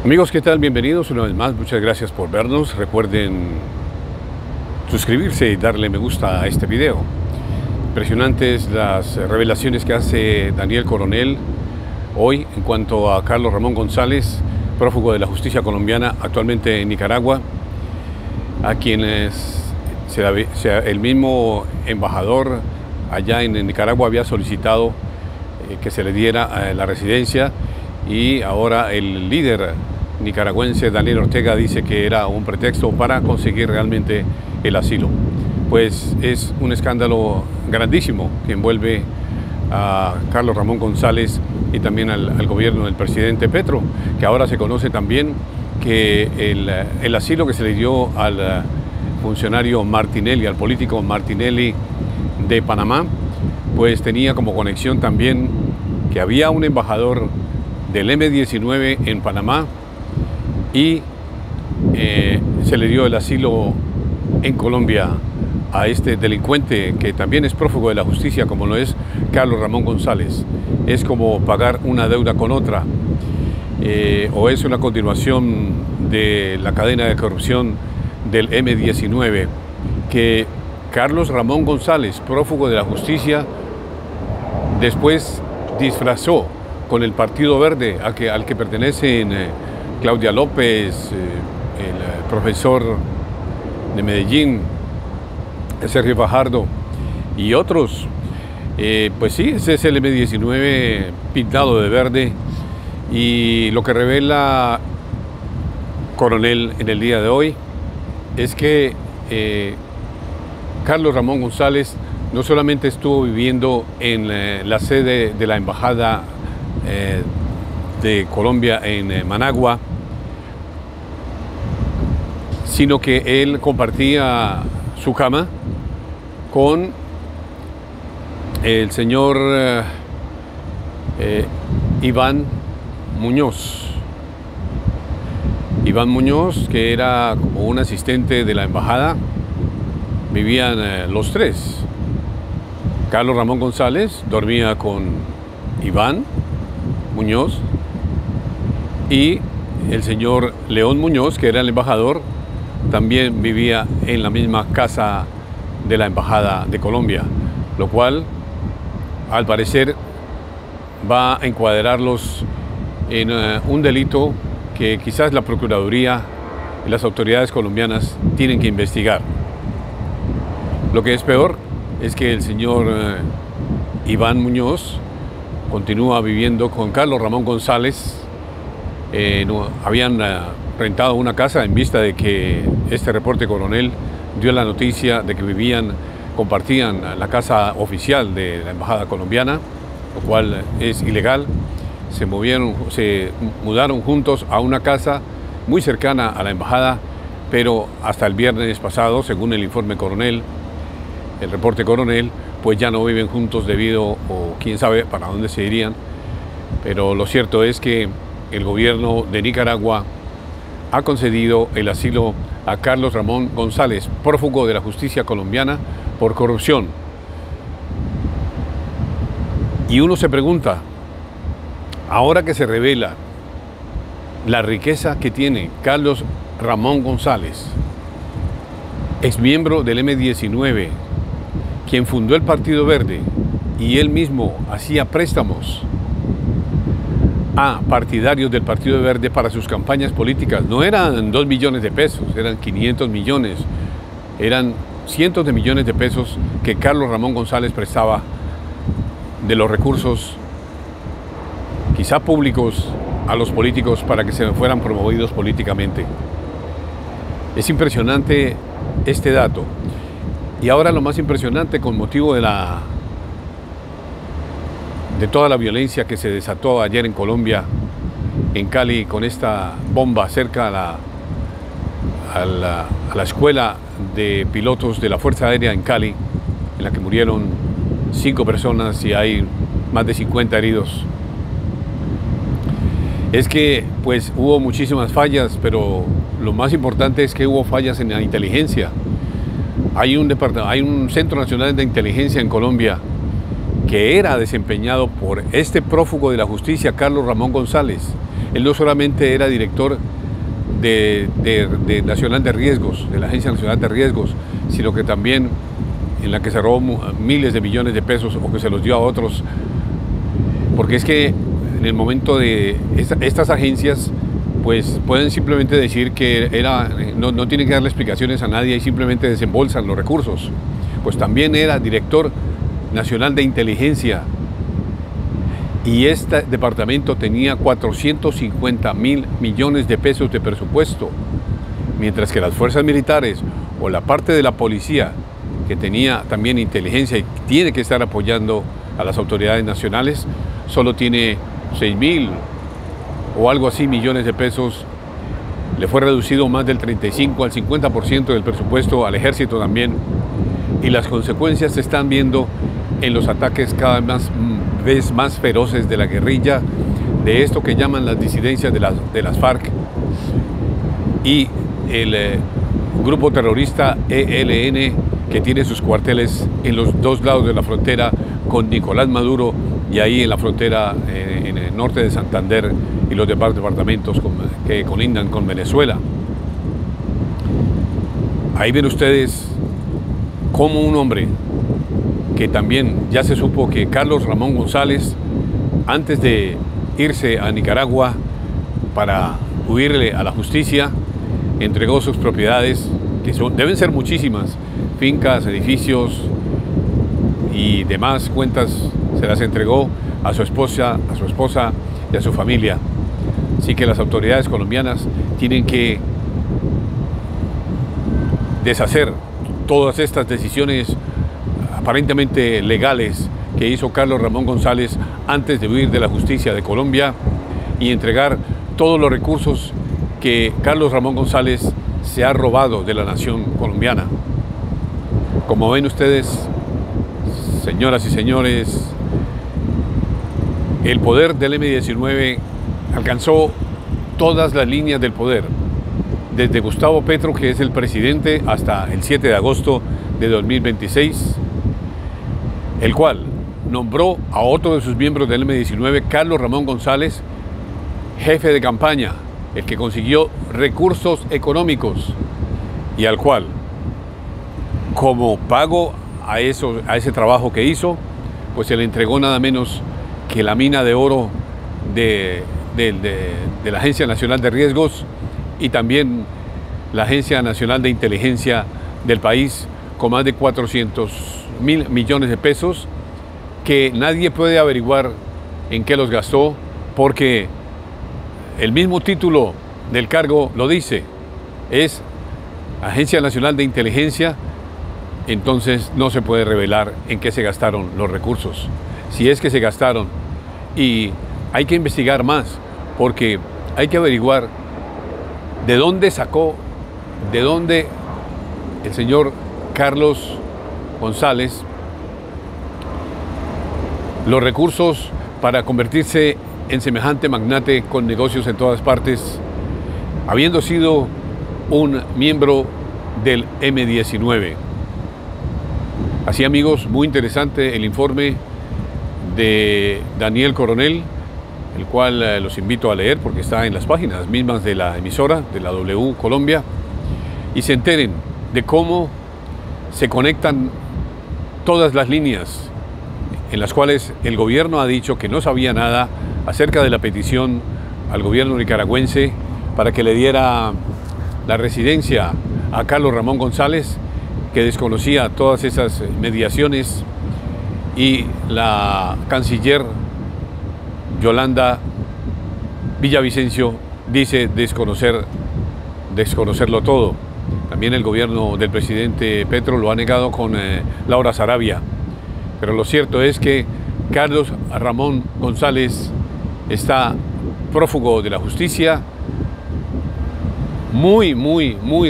Amigos, ¿qué tal? Bienvenidos una vez más. Muchas gracias por vernos. Recuerden suscribirse y darle me gusta a este video. Impresionantes las revelaciones que hace Daniel Coronel hoy en cuanto a Carlos Ramón González, prófugo de la justicia colombiana, actualmente en Nicaragua, a quienes el mismo embajador allá en Nicaragua había solicitado que se le diera la residencia, y ahora el líder nicaragüense Daniel Ortega dice que era un pretexto para conseguir realmente el asilo. Pues es un escándalo grandísimo que envuelve a Carlos Ramón González y también al gobierno del presidente Petro, que ahora se conoce también que el asilo que se le dio al funcionario Martinelli, al político Martinelli de Panamá, pues tenía como conexión también que había un embajador del M-19 en Panamá y se le dio el asilo en Colombia a este delincuente que también es prófugo de la justicia, como lo es Carlos Ramón González. Es como pagar una deuda con otra, o es una continuación de la cadena de corrupción del M-19, que Carlos Ramón González, prófugo de la justicia, después disfrazó con el Partido Verde al que pertenecen Claudia López, el profesor de Medellín, Sergio Fajardo y otros. Pues sí, ese es el M-19 pintado de verde, y lo que revela Coronel en el día de hoy es que Carlos Ramón González no solamente estuvo viviendo en la sede de la Embajada de Colombia en Managua, sino que él compartía su cama con el señor Iván Muñoz. Iván Muñoz, que era como un asistente de la embajada. Vivían los tres. Carlos Ramón González dormía con Iván Muñoz, y el señor León Muñoz, que era el embajador, también vivía en la misma casa de la Embajada de Colombia, lo cual al parecer va a encuadrarlos en un delito que quizás la Procuraduría y las autoridades colombianas tienen que investigar. Lo que es peor es que el señor Iván Muñoz continúa viviendo con Carlos Ramón González. Habían rentado una casa en vista de que este reporte Coronel dio la noticia de que compartían la casa oficial de la Embajada colombiana, lo cual es ilegal. Se mudaron juntos a una casa muy cercana a la Embajada, pero hasta el viernes pasado, según el informe Coronel, el reporte Coronel, pues ya no viven juntos debido, o quién sabe para dónde se irían. Pero lo cierto es que el gobierno de Nicaragua ha concedido el asilo a Carlos Ramón González, prófugo de la justicia colombiana por corrupción. Y uno se pregunta, ahora que se revela la riqueza que tiene Carlos Ramón González, exmiembro del M-19, quien fundó el Partido Verde, y él mismo hacía préstamos a partidarios del Partido Verde para sus campañas políticas. No eran 2 millones de pesos, eran 500 millones, eran cientos de millones de pesos que Carlos Ramón González prestaba de los recursos, quizá públicos, a los políticos para que se fueran promovidos políticamente. Es impresionante este dato. Y ahora lo más impresionante, con motivo de toda la violencia que se desató ayer en Colombia, en Cali, con esta bomba cerca a la escuela de pilotos de la Fuerza Aérea en Cali, en la que murieron 5 personas y hay más de 50 heridos. Es que pues hubo muchísimas fallas, pero lo más importante es que hubo fallas en la inteligencia. Hay un Centro Nacional de Inteligencia en Colombia que era desempeñado por este prófugo de la justicia, Carlos Ramón González, Él no solamente era director de Nacional de Riesgos, de la Agencia Nacional de Riesgos, sino que también en la que se robó miles de millones de pesos o que se los dio a otros. Porque es que en el momento de estas agencias, pues pueden simplemente decir que no tienen que darle explicaciones a nadie y simplemente desembolsan los recursos. Pues también era director nacional de inteligencia y este departamento tenía 450.000 millones de pesos de presupuesto, mientras que las fuerzas militares o la parte de la policía que tenía también inteligencia y tiene que estar apoyando a las autoridades nacionales, solo tiene 6.000 o algo así millones de pesos. Le fue reducido más del 35 al 50% del presupuesto, al ejército también, y las consecuencias se están viendo en los ataques cada vez más feroces de la guerrilla, de esto que llaman las disidencias de las FARC y el grupo terrorista ELN, que tiene sus cuarteles en los dos lados de la frontera con Nicolás Maduro y ahí en la frontera en el norte de Santander y los demás departamentos que colindan con Venezuela. Ahí ven ustedes cómo un hombre que también ya se supo que Carlos Ramón González, antes de irse a Nicaragua para huirle a la justicia, entregó sus propiedades, que deben ser muchísimas, fincas, edificios y demás cuentas, se las entregó a su esposa y a su familia. Así que las autoridades colombianas tienen que deshacer todas estas decisiones aparentemente legales que hizo Carlos Ramón González antes de huir de la justicia de Colombia y entregar todos los recursos que Carlos Ramón González se ha robado de la nación colombiana. Como ven ustedes, señoras y señores, el poder del M-19 alcanzó todas las líneas del poder, desde Gustavo Petro, que es el presidente, hasta el 7 de agosto de 2026, el cual nombró a otro de sus miembros del M-19, Carlos Ramón González, jefe de campaña, el que consiguió recursos económicos y al cual, como pago a ese trabajo que hizo, pues se le entregó nada menos que la mina de oro de la Agencia Nacional de Riesgos y también la Agencia Nacional de Inteligencia del país, con más de 400.000 millones de pesos, que nadie puede averiguar en qué los gastó, porque el mismo título del cargo lo dice, es Agencia Nacional de Inteligencia. Entonces no se puede revelar en qué se gastaron los recursos, si es que se gastaron, y hay que investigar más, porque hay que averiguar de dónde el señor Carlos González los recursos para convertirse en semejante magnate con negocios en todas partes, habiendo sido un miembro del M-19. Así, amigos, muy interesante el informe de Daniel Coronel, el cual los invito a leer porque está en las páginas mismas de la emisora, de la W Colombia, y se enteren de cómo se conectan todas las líneas en las cuales el gobierno ha dicho que no sabía nada acerca de la petición al gobierno nicaragüense para que le diera la residencia a Carlos Ramón González, que desconocía todas esas mediaciones, y la canciller Yolanda Villavicencio dice desconocerlo todo. También el gobierno del presidente Petro lo ha negado con Laura Sarabia. Pero lo cierto es que Carlos Ramón González está prófugo de la justicia, muy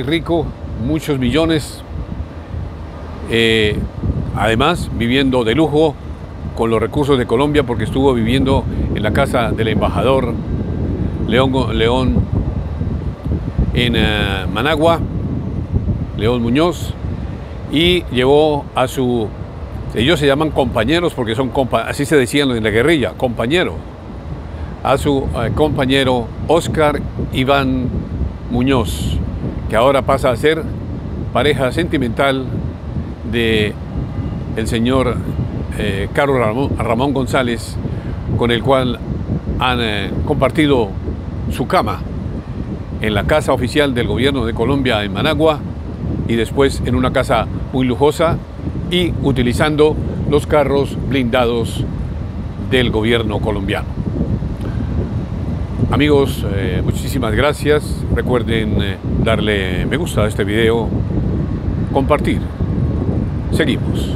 rico, muchos millones, además viviendo de lujo con los recursos de Colombia, porque estuvo viviendo en la casa del embajador León en Managua, León Muñoz, y llevó a ellos se llaman compañeros porque son así se decían en la guerrilla, compañero, a su compañero Óscar Iván Muñoz, que ahora pasa a ser pareja sentimental de el señor Carlos Ramón González, con el cual han compartido su cama en la casa oficial del gobierno de Colombia en Managua, y después en una casa muy lujosa y utilizando los carros blindados del gobierno colombiano. Amigos, muchísimas gracias. Recuerden darle me gusta a este video, compartir. Seguimos.